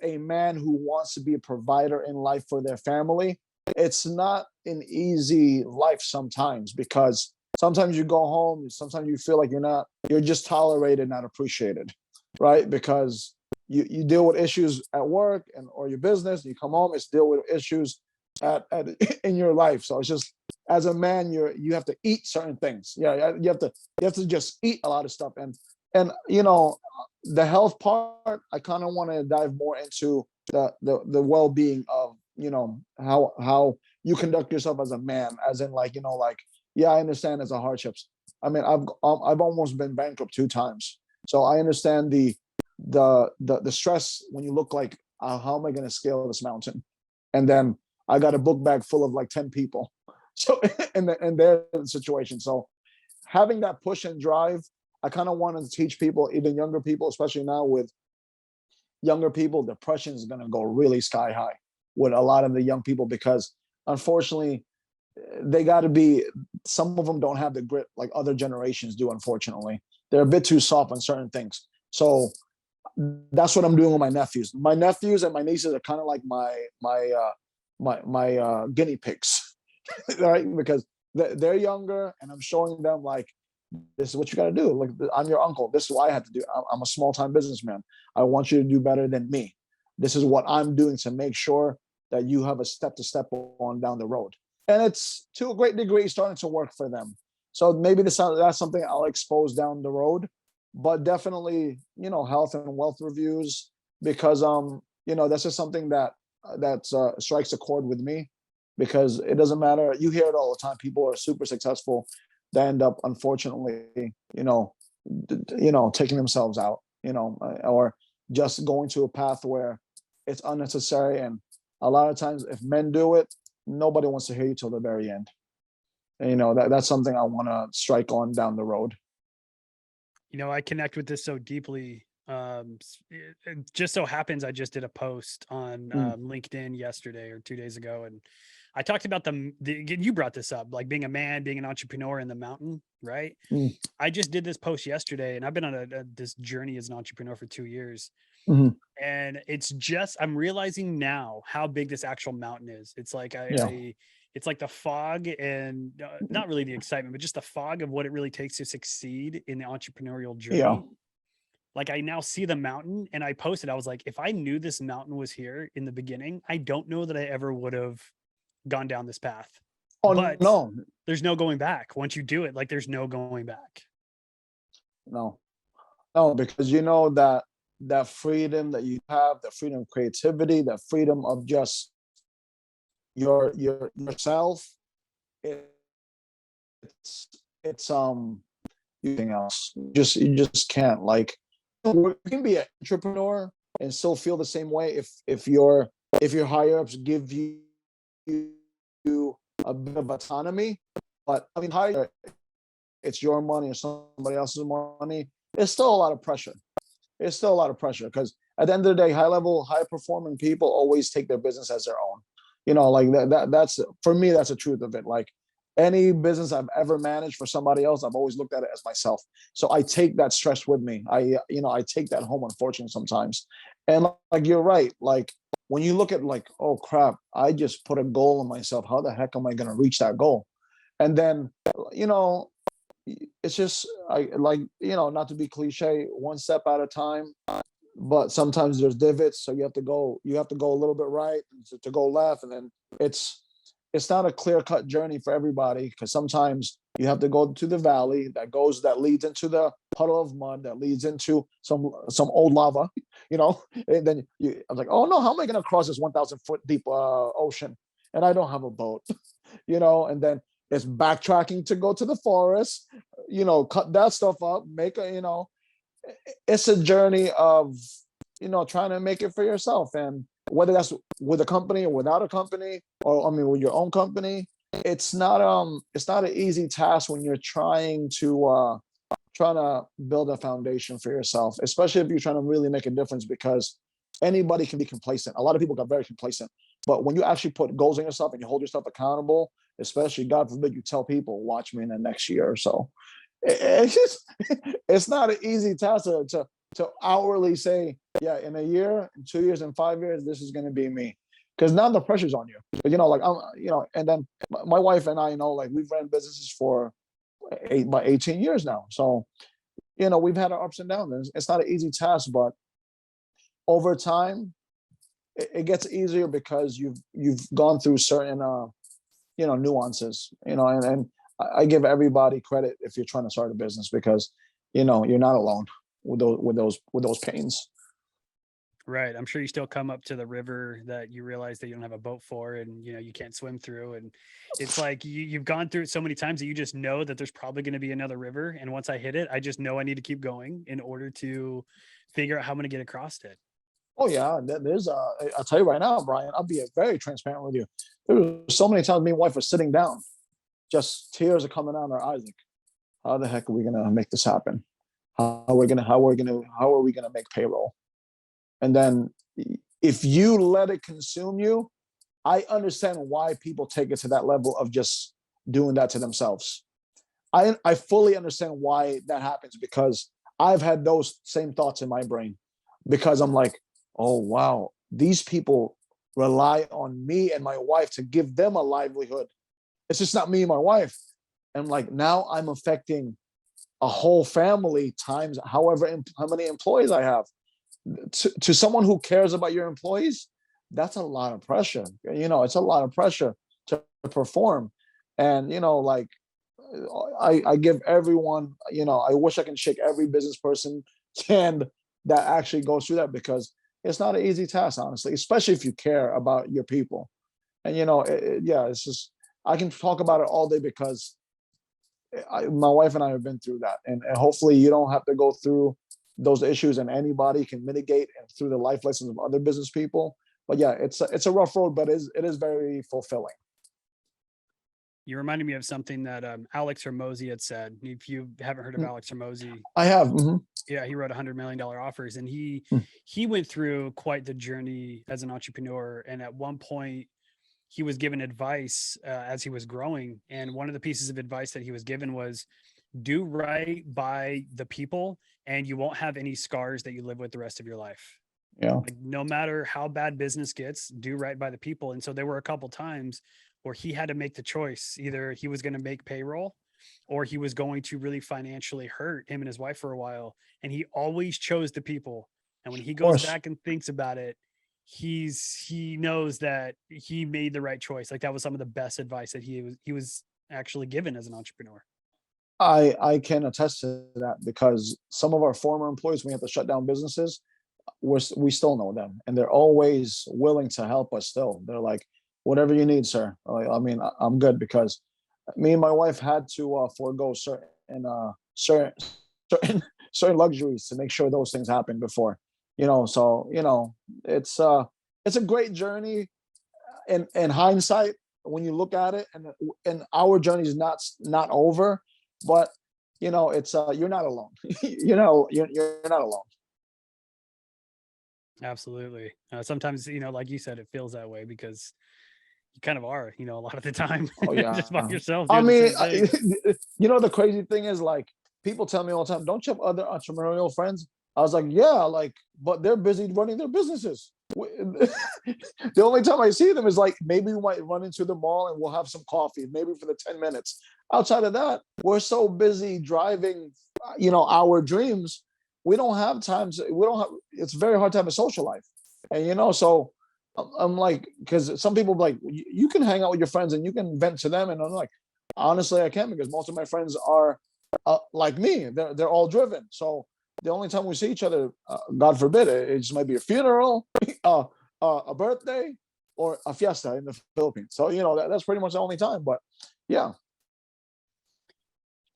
Speaker 2: a man who wants to be a provider in life for their family, it's not an easy life sometimes, because sometimes you go home, sometimes you feel like you're just tolerated, not appreciated, right? Because you deal with issues at work and or your business, and you come home, it's deal with issues at in your life. So it's just, as a man, you have to eat certain things. Yeah, you have to just eat a lot of stuff. And the health part, I kind of want to dive more into the well-being of how you conduct yourself as a man, as in like yeah, I understand as a hardships. I mean, I've almost been bankrupt 2 times, so I understand the stress when you look like, how am I going to scale this mountain? And then I got a book bag full of like 10 people. So in their situation. So having that push and drive, I kind of want to teach people, even younger people, especially now with younger people, depression is going to go really sky high with a lot of the young people, because unfortunately they got to be, some of them don't have the grit like other generations do. Unfortunately, they're a bit too soft on certain things. So that's what I'm doing with my nephews. My nephews and my nieces are kind of like my guinea pigs, right? Because they're younger, and I'm showing them like, this is what you got to do. Like, I'm your uncle. This is what I have to do. I'm a small time businessman. I want you to do better than me. This is what I'm doing to make sure that you have a step to step on down the road. And it's to a great degree starting to work for them. So maybe that's something I'll expose down the road, but definitely, health and wealth reviews, because that's just something that strikes a chord with me, because it doesn't matter. You hear it all the time. People are super successful that end up, unfortunately, taking themselves out, or just going to a path where it's unnecessary. And a lot of times, if men do it, nobody wants to hear you till the very end. And that's something I want to strike on down the road.
Speaker 1: I connect with this so deeply. It just so happens I just did a post on LinkedIn yesterday or 2 days ago, and I talked about you brought this up, like being a man, being an entrepreneur in the mountain, right?
Speaker 2: Mm.
Speaker 1: I just did this post yesterday, and I've been on this journey as an entrepreneur for 2 years.
Speaker 2: Mm-hmm.
Speaker 1: And I'm realizing now how big this actual mountain is. It's like it's like the fog, and not really the excitement, but just the fog of what it really takes to succeed in the entrepreneurial journey.
Speaker 2: Yeah.
Speaker 1: Like, I now see the mountain, and I posted, I was like, if I knew this mountain was here in the beginning, I don't know that I ever would have gone down this path.
Speaker 2: Oh,
Speaker 1: but
Speaker 2: no,
Speaker 1: there's no going back. Once you do it, like, there's no going back.
Speaker 2: no, because that freedom that you have, the freedom of creativity, the freedom of just yourself, it's anything else. You just can't, like, you can be an entrepreneur and still feel the same way if your higher ups give you a bit of autonomy. But I mean, higher, it's your money or somebody else's money. It's still a lot of pressure. Because at the end of the day, high performing people always take their business as their own. Like that's, for me, that's the truth of it. Like, any business I've ever managed for somebody else, I've always looked at it as myself. So I take that stress with me. I take that home, unfortunately, sometimes. And like, you're right. Like, when you look at like, oh crap, I just put a goal on myself. How the heck am I going to reach that goal? And then, you know, it's just I like, you know, not to be cliche, one step at a time. But sometimes there's divots, so you have to go a little bit right to go left, and then it's it's not a clear cut journey for everybody, because sometimes you have to go to the valley that leads into the puddle of mud that leads into some old lava, you know. And then I was like, oh no, how am I going to cross this 1,000 foot deep ocean, and I don't have a boat, you know. And then it's backtracking to go to the forest, you know, cut that stuff up, make a, you know, it's a journey of, you know, trying to make it for yourself. And whether that's with a company or without a company, or I mean with your own company, it's not an easy task when you're trying to build a foundation for yourself, especially if you're trying to really make a difference, because anybody can be complacent. A lot of people got very complacent, but when you actually put goals on yourself and you hold yourself accountable, especially God forbid you tell people, watch me in the next year or so, it's just it's not an easy task to outwardly say, yeah, in a year, in 2 years, in 5 years, this is going to be me. Because now the pressure's on you. You know, like I'm, you know, and then my wife and I, you know, like we've ran businesses for about 18 years now. So, you know, we've had our ups and downs. It's not an easy task, but over time, it gets easier because you've gone through certain you know, nuances, you know. And I give everybody credit if you're trying to start a business, because, you know, you're not alone with those pains.
Speaker 1: Right. I'm sure you still come up to the river that you realize that you don't have a boat for, and you know you can't swim through, and it's like you've gone through it so many times that you just know that there's probably going to be another river, and once I hit it, I just know I need to keep going in order to figure out how I'm going to get across it.
Speaker 2: Oh yeah, there's I'll tell you right now, Brian, I'll be very transparent with you. There were so many times me and wife were sitting down, just tears are coming out of our eyes, like, how the heck are we gonna make this happen? How are we gonna make payroll? And then if you let it consume you, I understand why people take it to that level of just doing that to themselves. I fully understand why that happens, because I've had those same thoughts in my brain, because I'm like, oh wow, these people rely on me and my wife to give them a livelihood. It's just not me and my wife. And like now I'm affecting a whole family times however how many employees I have. To someone who cares about your employees, that's a lot of pressure. You know, it's a lot of pressure to perform. And you know, like I give everyone, you know, I wish I can shake every business person hand that actually goes through that, because it's not an easy task, honestly, especially if you care about your people. And you know, yeah, it's just I can talk about it all day, because my wife and I have been through that, and hopefully you don't have to go through those issues, and anybody can mitigate and through the life lessons of other business people. But yeah, it's a rough road, but it is very fulfilling.
Speaker 1: You reminded me of something that Alex Hermosi had said. If you haven't heard of Alex Hermosi,
Speaker 2: I have. Mhm.
Speaker 1: yeah, he wrote $100 million offers, and he
Speaker 2: Mm.
Speaker 1: he went through quite the journey as an entrepreneur. And at one point, he was given advice as he was growing, and one of the pieces of advice that he was given was do right by the people, and you won't have any scars that you live with the rest of your life.
Speaker 2: Yeah.
Speaker 1: Like no matter how bad business gets, do right by the people. And so there were a couple times where he had to make the choice: either he was going to make payroll, or he was going to really financially hurt him and his wife for a while. And he always chose the people. And when he
Speaker 2: Of
Speaker 1: goes
Speaker 2: course.
Speaker 1: back and thinks about it, he knows that he made the right choice. Like that was some of the best advice that he was actually given as an entrepreneur.
Speaker 2: I can attest to that, because some of our former employees, we have to shut down businesses, we still know them, and they're always willing to help us still. They're like, whatever you need, sir. I mean, I'm good, because me and my wife had to forego certain certain certain luxuries to make sure those things happen before, you know. So you know, it's a great journey in hindsight when you look at it, and our journey is not over, but you know, it's you're not alone. You know, you're not alone.
Speaker 1: Absolutely. Sometimes, like you said, it feels that way because you kind of are, a lot of the time
Speaker 2: Oh yeah.
Speaker 1: just by yourself
Speaker 2: I
Speaker 1: doing the
Speaker 2: mean,
Speaker 1: same thing.
Speaker 2: you know, the crazy thing is, like, people tell me all the time, "Don't you have other entrepreneurial friends?" I was like, "Yeah, like, but they're busy running their businesses." The only time I see them is like maybe we might run into the mall and we'll have some coffee, maybe for the 10 minutes. Outside of that, we're so busy driving, our dreams. We don't have times. We don't have. It's very hard to have a social life, and so I'm like, because some people like you can hang out with your friends and you can vent to them, and I'm like, honestly, I can't because most of my friends are like me. They're all driven. So the only time we see each other, God forbid, it just might be a funeral, a birthday, or a fiesta in the Philippines. So that's pretty much the only time. But yeah.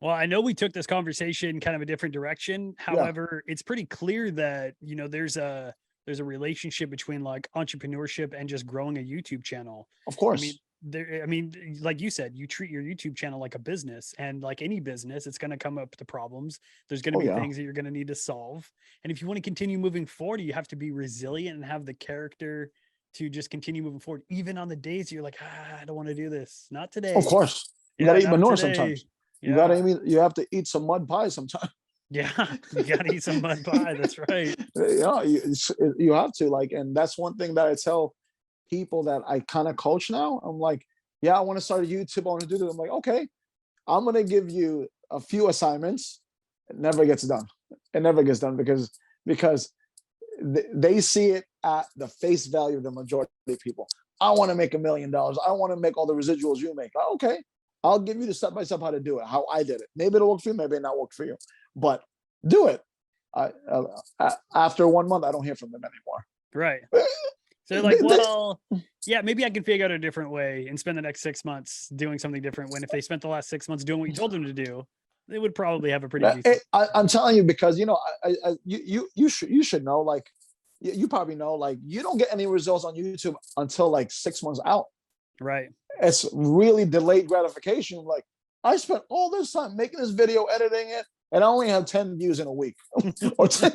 Speaker 1: Well, I know we took this conversation kind of a different direction.
Speaker 2: Yeah,
Speaker 1: However, it's pretty clear that, there's a relationship between like entrepreneurship and just growing a YouTube channel.
Speaker 2: of
Speaker 1: I mean,
Speaker 2: course.
Speaker 1: like you said, you treat your YouTube channel like a business, and like any business, it's going to come up to problems. There's going to
Speaker 2: Oh
Speaker 1: be
Speaker 2: yeah,
Speaker 1: things that you're going to need to solve. And if you want to continue moving forward, you have to be resilient and have the character to just continue moving forward, even on the days you're like, I don't want to do this. Not
Speaker 2: of
Speaker 1: today.
Speaker 2: course. You
Speaker 1: Yeah,
Speaker 2: gotta eat
Speaker 1: not
Speaker 2: manure
Speaker 1: today.
Speaker 2: sometimes. You gotta
Speaker 1: Yeah.
Speaker 2: eat. You have to eat some mud pie sometimes.
Speaker 1: Yeah. You got to eat some mud pie. That's right.
Speaker 2: You have to like, and that's one thing that I tell people that I kind of coach now. I'm like, yeah, I want to start a YouTube. I want to do this. I'm like, okay, I'm gonna give you a few assignments. It never gets done. It never gets done because they see it at the face value of the majority of people. I want to make $1 million. I want to make all the residuals you make. Okay, I'll give you the step by step how to do it, how I did it. Maybe it'll work for you, maybe it not work for you, but do it. After 1 month, I don't hear from them anymore.
Speaker 1: Right. So they're like, well, yeah, maybe I can figure out a different way and spend the next 6 months doing something different. When if they spent the last 6 months doing what you told them to do, they would probably have a pretty decent.
Speaker 2: I'm telling you because you should know, like you probably know, like you don't get any results on YouTube until like 6 months out.
Speaker 1: Right.
Speaker 2: It's really delayed gratification. Like I spent all this time making this video, editing it, and I only have 10 views in a week. Or 10.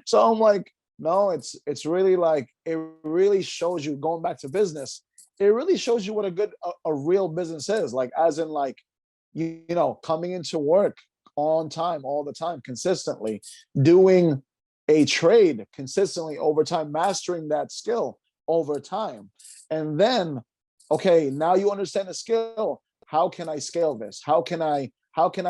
Speaker 2: So I'm like, no, it's really like it really shows you, going back to business, it really shows you what a real business is. Like as in like, coming into work on time, all the time, consistently, doing a trade consistently over time, mastering that skill over time. And then, okay, now you understand the skill. How can I scale this? How can I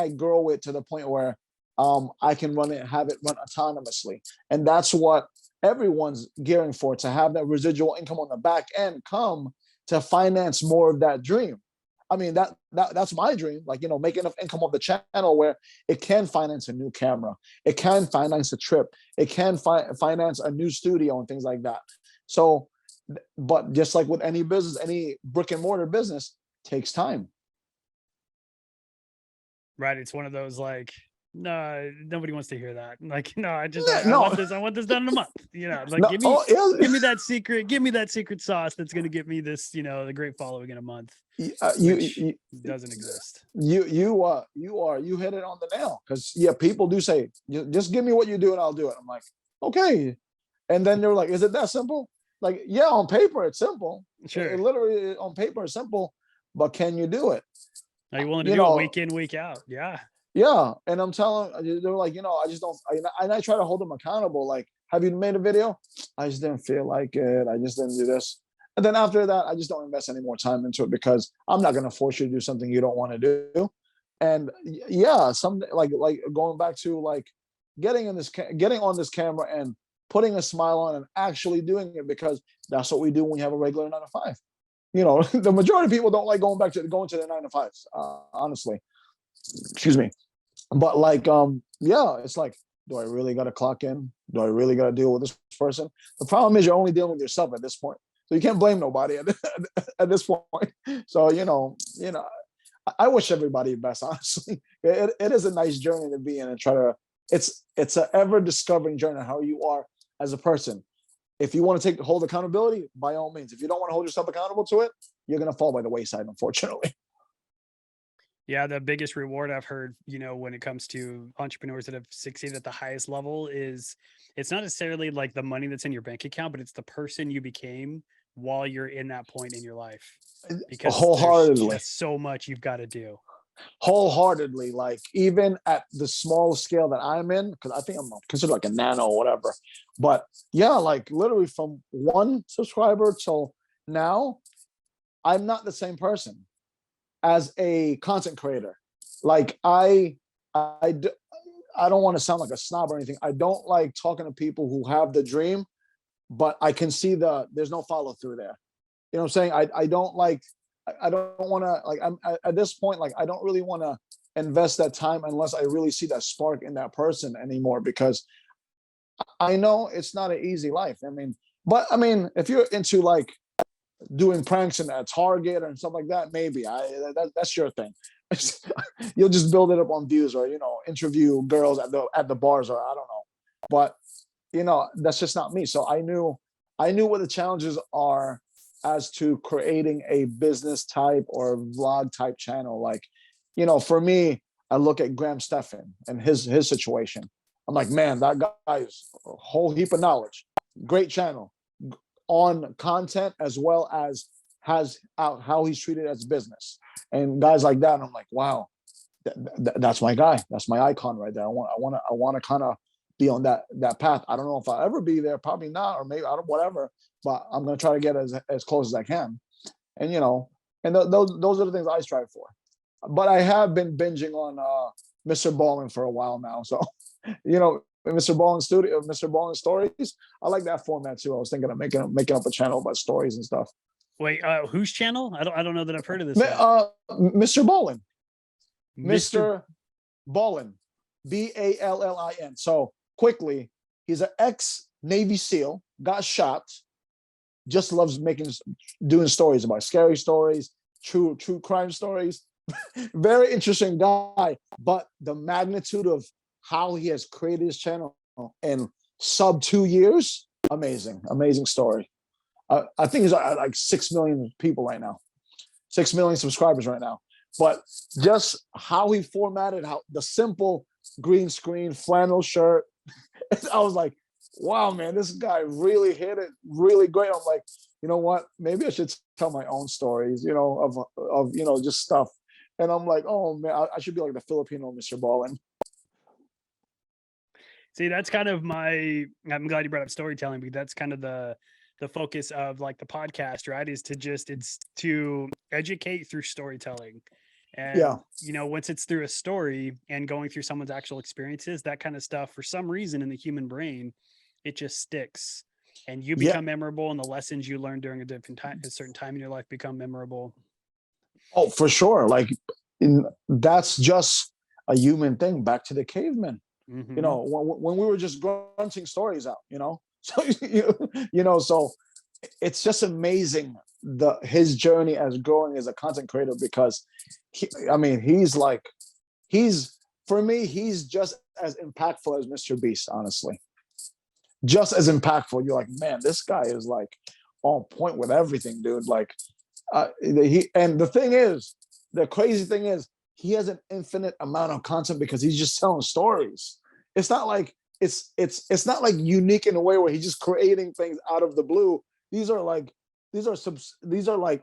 Speaker 2: grow it to the point where I can have it run autonomously? And that's what everyone's gearing for, to have that residual income on the back end come to finance more of that dream. I mean, that's my dream, like, make enough income off the channel where it can finance a new camera, it can finance a trip, it can finance a new studio and things like that. So, but just like with any business, any brick and mortar business takes time.
Speaker 1: Right. It's one of those like, no, nobody wants to hear that. Like, no, I
Speaker 2: No,
Speaker 1: want this done in a month. Like
Speaker 2: no,
Speaker 1: give
Speaker 2: yeah.
Speaker 1: me that secret sauce that's gonna get me this, the great following in a month,
Speaker 2: you,
Speaker 1: which
Speaker 2: you
Speaker 1: doesn't exist.
Speaker 2: you hit it on the nail, because yeah, people do say, just give me what you do and I'll do it. I'm like, okay. And then they're like, is it that simple? Like, yeah, on paper it's simple.
Speaker 1: Sure.
Speaker 2: It literally on paper is simple, but can you do it?
Speaker 1: Are you willing to do it week in, week out? Yeah.
Speaker 2: Yeah. And I'm telling, they're like, I just don't, and I try to hold them accountable. Like, have you made a video? I just didn't feel like it. I just didn't do this. And then after that, I just don't invest any more time into it, because I'm not going to force you to do something you don't want to do. And yeah, some like going back to like getting on this camera and putting a smile on and actually doing it, because that's what we do when you have a regular 9 to 5. The majority of people don't like going to their 9 to 5s, honestly. Excuse me. But like, yeah, it's like, do I really got to clock in? Do I really got to deal with this person? The problem is you're only dealing with yourself at this point. So you can't blame nobody at this point. So, I wish everybody the best, honestly. It is a nice journey to be in, and it's an ever discovering journey how you are as a person. If you want to hold accountability, by all means. If you don't want to hold yourself accountable to it, you're going to fall by the wayside, unfortunately.
Speaker 1: Yeah, the biggest reward I've heard, when it comes to entrepreneurs that have succeeded at the highest level is it's not necessarily like the money that's in your bank account, but it's the person you became while you're in that point in your life. Because there's
Speaker 2: Wholeheartedly.
Speaker 1: just so much you've got to do.
Speaker 2: wholeheartedly. Like even at the small scale that I'm in, because I think I'm considered like a nano or whatever. But yeah, like literally from one subscriber till now, I'm not the same person as a content creator. Like I, I don't want to sound like a snob or anything. I don't like talking to people who have the dream, but I can see there's no follow through there. You know what I'm saying? I don't like, I don't want to like, I'm at this point, like I don't really want to invest that time unless I really see that spark in that person anymore, because I know it's not an easy life. I mean, but I mean, if you're into like doing pranks in a Target and stuff like that, maybe that's your thing. You'll just build it up on views, or interview girls at the bars, or I don't know. But that's just not me. So I knew what the challenges are as to creating a business type or vlog type channel. Like, for me, I look at Graham Stephan and his situation. I'm like, man, that guy's a whole heap of knowledge. Great channel on content, as well as has out how he's treated as business, and guys like that. And I'm like, wow, that's my guy. That's my icon right there. I want to kind of be on that path. I don't know if I'll ever be there, probably not, or maybe I don't, whatever. But I'm gonna try to get as close as I can, and those are the things I strive for. But I have been binging on Mr. Ballin for a while now, so Mr. Ballin studio, Mr. Ballin stories. I like that format too. I was thinking of making up a channel about stories and stuff.
Speaker 1: Wait, whose channel? I don't know that I've heard of this yet.
Speaker 2: Mr. Ballin.
Speaker 1: Mr.
Speaker 2: Mr. Ballin. Ballin. So quickly, he's an ex-Navy SEAL, got shot, just loves doing stories about scary stories, true crime stories. Very interesting guy. But the magnitude of how he has created his channel in sub 2 years, amazing story. I think he's at like 6 million people right now, 6 million subscribers right now. But just how he formatted, how the simple green screen flannel shirt, I was like, wow, man, this guy really hit it really great. I'm like, you know what? Maybe I should tell my own stories, of just stuff. And I'm like, oh man, I should be like the Filipino Mr. Ballin.
Speaker 1: See, that's kind of I'm glad you brought up storytelling, because that's kind of the focus of like the podcast, right? It's to educate through storytelling. And,
Speaker 2: Yeah.
Speaker 1: Once it's through a story and going through someone's actual experiences, that kind of stuff, for some reason in the human brain, it just sticks, and you become memorable, and the lessons you learn during a certain time in your life become memorable.
Speaker 2: Oh, for sure. Like that's just a human thing. Back to the cavemen.
Speaker 1: Mm-hmm.
Speaker 2: When we were just grunting stories out, so so it's just amazing his journey as growing as a content creator, because for me, he's just as impactful as Mr. Beast, honestly. Just as impactful. You're like, man, this guy is like on point with everything, dude. Like and the crazy thing is, he has an infinite amount of content because he's just telling stories. It's not like it's not like unique in a way where he's just creating things out of the blue. These are like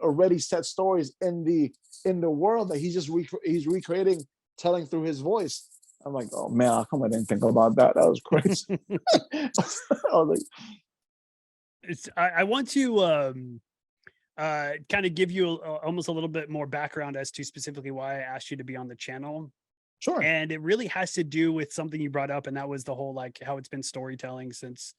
Speaker 2: already set stories in the world that he's recreating, telling through his voice. I'm like, oh man, how come I didn't think about that? That was crazy. I was
Speaker 1: like, I want to kind of give you almost a little bit more background as to specifically why I asked you to be on the channel.
Speaker 2: Sure.
Speaker 1: And it really has to do with something you brought up, and that was the whole like how it's been storytelling since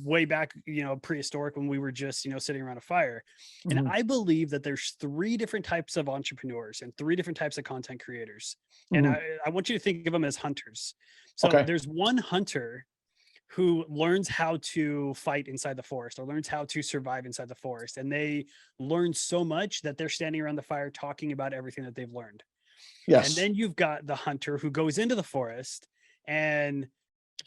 Speaker 1: way back, prehistoric, when we were just sitting around a fire. Mm-hmm. And I believe that there's 3 different types of entrepreneurs and 3 different types of content creators. Mm-hmm. And I want you to think of them as hunters. So there's one hunter who learns how to fight inside the forest, or learns how to survive inside the forest. And they learn so much that they're standing around the fire talking about everything that they've learned. Yes. And then you've got the hunter who goes into the forest and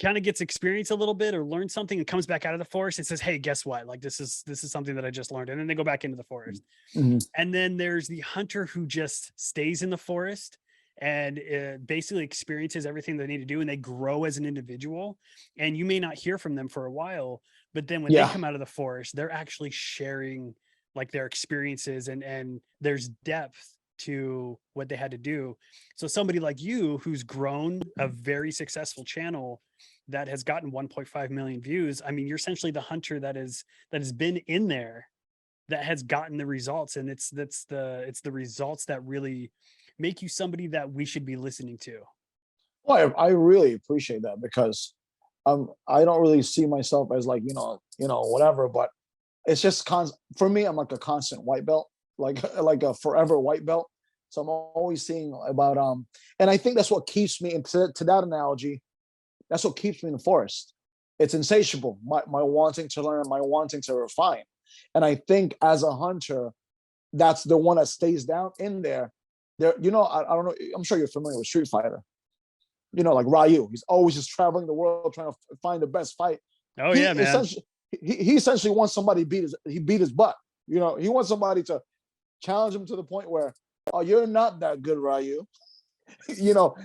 Speaker 1: kind of gets experience a little bit, or learns something, and comes back out of the forest and says, hey, guess what? Like, this is something that I just learned. And then they go back into the forest. Mm-hmm. And then there's the hunter who just stays in the forest and basically experiences everything they need to do, and they grow as an individual. And you may not hear from them for a while, but then when they come out of the forest, they're actually sharing like their experiences, and there's depth to what they had to do. So somebody like you, who's grown a very successful channel that has gotten 1.5 million views, I mean, you're essentially the hunter that has been in there, that has gotten the results. And it's the results that really make you somebody that we should be listening to.
Speaker 2: Well, I really appreciate that because I don't really see myself as like, whatever, but it's just for me, I'm like a constant white belt, like like a forever white belt. So I'm always seeing about and I think that's what keeps me, and to that analogy, that's what keeps me in the forest. It's insatiable, my wanting to learn, my wanting to refine. And I think as a hunter, that's the one that stays down in there. There, I don't know, I'm sure you're familiar with Street Fighter. Like Ryu, he's always just traveling the world trying to find the best fight.
Speaker 1: Oh
Speaker 2: He
Speaker 1: yeah, man.
Speaker 2: essentially he essentially wants somebody beat his butt. He wants somebody to challenge him to the point where, oh, you're not that good, Ryu.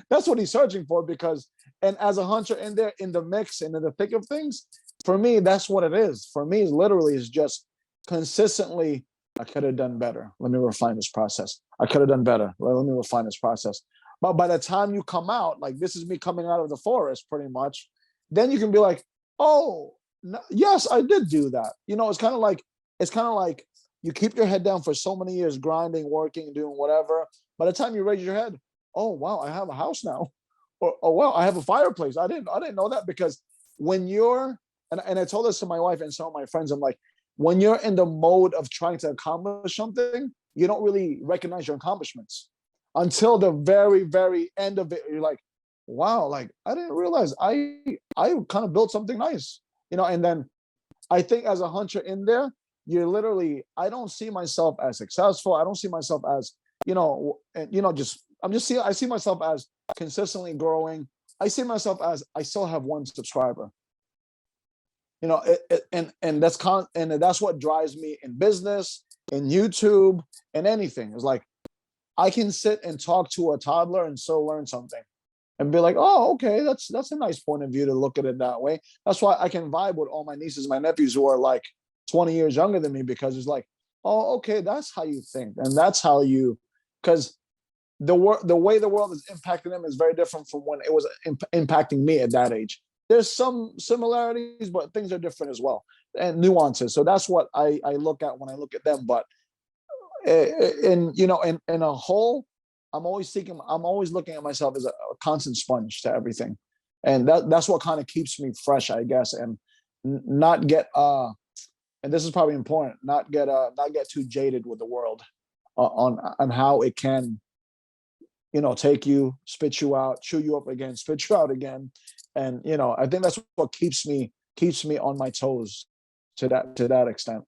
Speaker 2: That's what he's searching for. Because, and as a hunter in there, in the mix and in the thick of things, for me, that's what it is. For me, is just consistently, I could have done better. Let me refine this process. I could have done better. Let me refine this process. But by the time you come out, like this is me coming out of the forest pretty much, then you can be like, oh, no, yes, I did do that. It's kind of like you keep your head down for so many years, grinding, working, doing whatever. By the time you raise your head, oh wow, I have a house now. Or oh wow, I have a fireplace. I didn't know that. Because when you're, and I told this to my wife and some of my friends, I'm like, when you're in the mode of trying to accomplish something, you don't really recognize your accomplishments until the very, very end of it. You're like, wow, like I didn't realize I kind of built something nice, and then I think as a hunter in there, you're literally, I don't see myself as successful. I don't see myself as, I see myself as consistently growing. I see myself as I still have one subscriber. And that's what drives me in business, in YouTube, and anything. It's like I can sit and talk to a toddler and still learn something, and be like, oh, okay, that's a nice point of view to look at it that way. That's why I can vibe with all my nieces, my nephews who are like 20 years younger than me, because it's like, oh, okay, that's how you think, and that's how you, because the way the world is impacting them is very different from when it was impacting me at that age. There's some similarities, but things are different as well, and nuances. So that's what I look at when I look at them. But in a whole, I'm always looking at myself as a constant sponge to everything. And that's what kind of keeps me fresh, I guess, and not get and this is probably important, not get too jaded with the world on how it can, take you, spit you out, chew you up again, spit you out again. And I think that's what keeps me on my toes to that extent.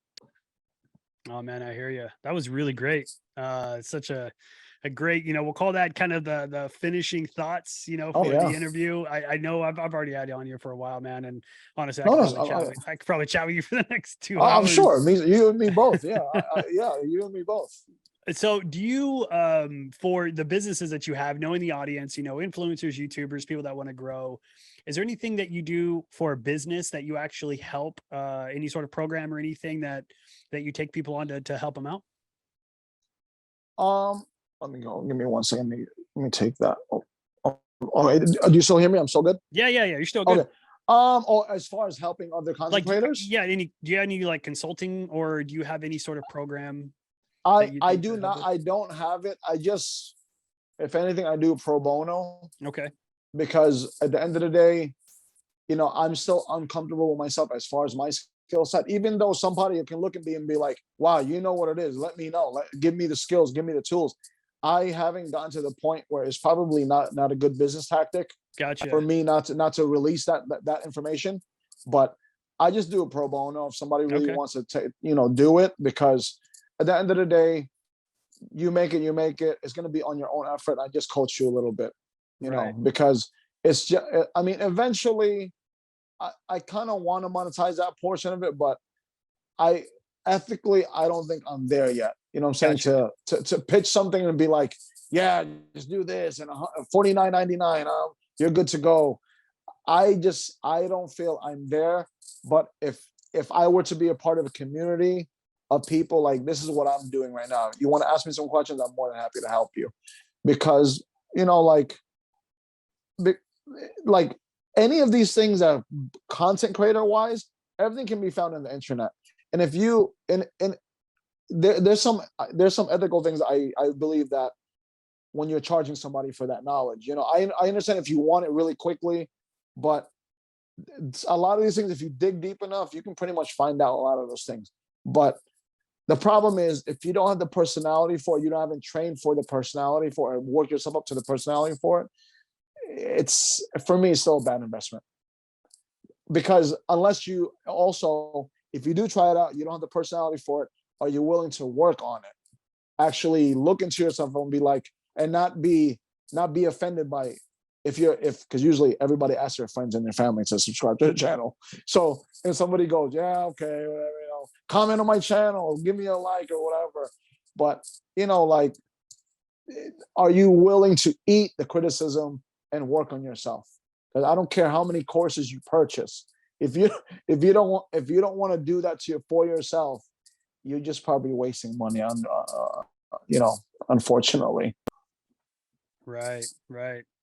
Speaker 1: Oh man, I hear you. That was really great. Such a great, we'll call that kind of the finishing thoughts,
Speaker 2: Oh
Speaker 1: for
Speaker 2: yeah.
Speaker 1: the interview. I know I've already had you on here for a while, man. And honestly,
Speaker 2: No, no,
Speaker 1: I could probably chat with you for the next 2
Speaker 2: I'm
Speaker 1: hours.
Speaker 2: sure. You and me both. Yeah, yeah, you and me both.
Speaker 1: So do you, for the businesses that you have, knowing the audience, influencers, YouTubers, people that want to grow, is there anything that you do for a business that you actually help, any sort of program or anything that you take people on to help them out?
Speaker 2: Let me go. Give me 1 second. Let me take that. Oh, do you still hear me? I'm still good.
Speaker 1: Yeah. You're still good.
Speaker 2: Okay. Or as far as helping other content creators,
Speaker 1: do you have any like consulting, or do you have any sort of program?
Speaker 2: I do not. I don't have it. I just, if anything, I do pro bono.
Speaker 1: Okay.
Speaker 2: Because at the end of the day, I'm still uncomfortable with myself as far as my skill set. Even though somebody can look at me and be like, "Wow, you know what it is. Let me know. Give me the skills. Give me the tools." I haven't gotten to the point where it's probably not a good business tactic.
Speaker 1: Gotcha.
Speaker 2: For me not to release that information. But I just do a pro bono if somebody really wants to do it, because at the end of the day, you make it. It's going to be on your own effort. I just coach you a little bit, because it's just, I mean, eventually I kind of want to monetize that portion of it, but ethically, I don't think I'm there yet. You know what I'm saying? Gotcha. To pitch something and be like, yeah, just do this and $49.99, you're good to go. I don't feel I'm there. But if I were to be a part of a community of people, like, this is what I'm doing right now. You want to ask me some questions? I'm more than happy to help you, because, like, like any of these things that content creator wise, everything can be found on the internet. And if you and there's some ethical things I believe that when you're charging somebody for that knowledge, I understand if you want it really quickly, but a lot of these things, if you dig deep enough, you can pretty much find out a lot of those things. But the problem is, if you don't have the personality for it, you don't haven't trained for the personality for it, or work yourself up to the personality for it, it's, for me, it's still a bad investment. Because unless you also, if you do try it out, you don't have the personality for it, are you willing to work on it? Actually look into yourself and be like, and not be offended by, because usually everybody asks their friends and their family to subscribe to the channel. So if somebody goes, yeah, okay, whatever, comment on my channel, give me a like or whatever. But, like, are you willing to eat the criticism and work on yourself? Because I don't care how many courses you purchase. If you don't want to do that for yourself, you're just probably wasting money on, unfortunately.
Speaker 1: Right.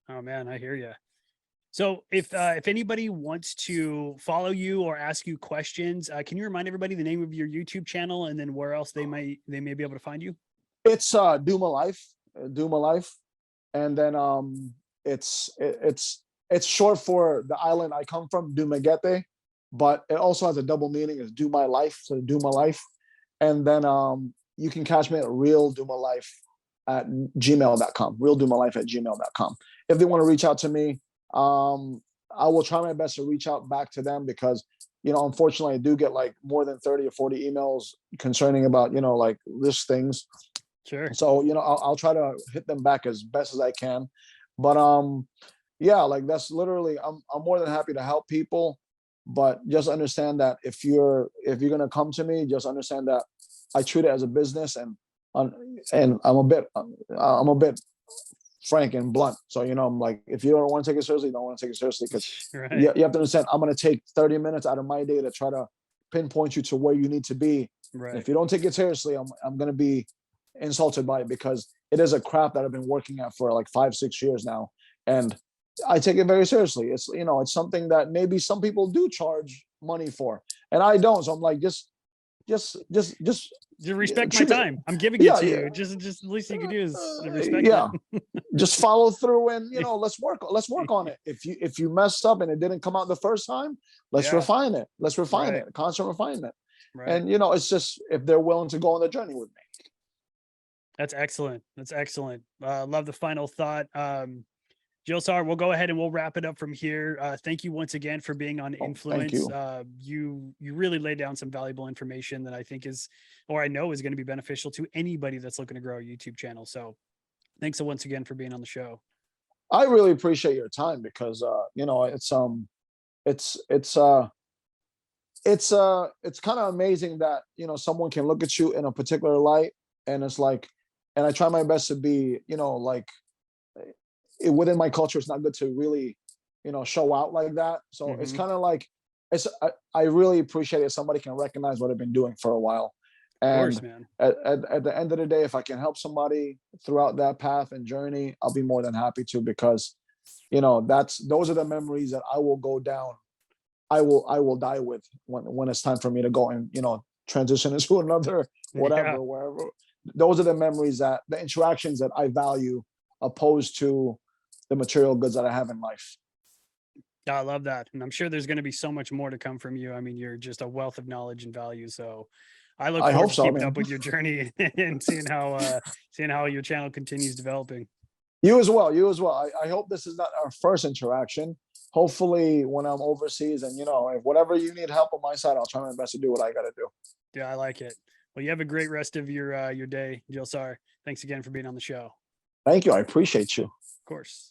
Speaker 1: Oh man, I hear you. So if anybody wants to follow you or ask you questions, can you remind everybody the name of your YouTube channel and then where else they may be able to find you?
Speaker 2: It's Dumalife, and then it's short for the island I come from, Dumaguete, but it also has a double meaning. It's do my life, so do my life. And then you can catch me at real Dumalife at gmail.com, realdomalife@gmail.com. If they want to reach out to me, I will try my best to reach out back to them, because, unfortunately, I do get like more than 30 or 40 emails concerning about, like, this things.
Speaker 1: Sure.
Speaker 2: So, I'll try to hit them back as best as I can. But yeah, like, that's literally, I'm more than happy to help people. But just understand that if you're gonna come to me, just understand that I treat it as a business, and I'm a bit frank and blunt. So, I'm like, if you don't want to take it seriously, you don't want to take it seriously, because
Speaker 1: right.
Speaker 2: you have to understand, I'm going to take 30 minutes out of my day to try to pinpoint you to where you need to be.
Speaker 1: Right.
Speaker 2: If you don't take it seriously, I'm going to be insulted by it, because it is a craft that I've been working at for like 5-6 years now, and I take it very seriously. It's, it's something that maybe some people do charge money for, and I don't. So I'm like, just
Speaker 1: respect my time. I'm giving it to you. Just the least you can do is respect it.
Speaker 2: Just follow through, and let's work on it. If you messed up and it didn't come out the first time, let's refine it. Constant refinement. Right. And it's just, if they're willing to go on the journey with me.
Speaker 1: That's excellent. Love the final thought. Gilsar, we'll go ahead and we'll wrap it up from here. Thank you once again for being on Influence. You really laid down some valuable information that I think is, or I know is going to be beneficial to anybody that's looking to grow a YouTube channel. So thanks once again for being on the show.
Speaker 2: I really appreciate your time, because it's kind of amazing that someone can look at you in a particular light, and it's like, and I try my best to be, like, within my culture, it's not good to really, show out like that. So it's kind of like, I really appreciate it if somebody can recognize what I've been doing for a while. And
Speaker 1: of course, man.
Speaker 2: At the end of the day, if I can help somebody throughout that path and journey, I'll be more than happy to, because, those are the memories that I will go down. I will die with when it's time for me to go and, transition into another whatever, wherever. Those are the memories, the interactions that I value, opposed to the material goods that I have in life.
Speaker 1: I love that. And I'm sure there's going to be so much more to come from you. I mean, you're just a wealth of knowledge and value. So I look forward to keeping up with your journey and seeing how your channel continues developing.
Speaker 2: You as well. I hope this is not our first interaction. Hopefully when I'm overseas, and, if whatever you need help on my side, I'll try my best to do what I got to do.
Speaker 1: Yeah, I like it. Well, you have a great rest of your day, Gilsar. Thanks again for being on the show.
Speaker 2: Thank you. I appreciate you.
Speaker 1: Of course.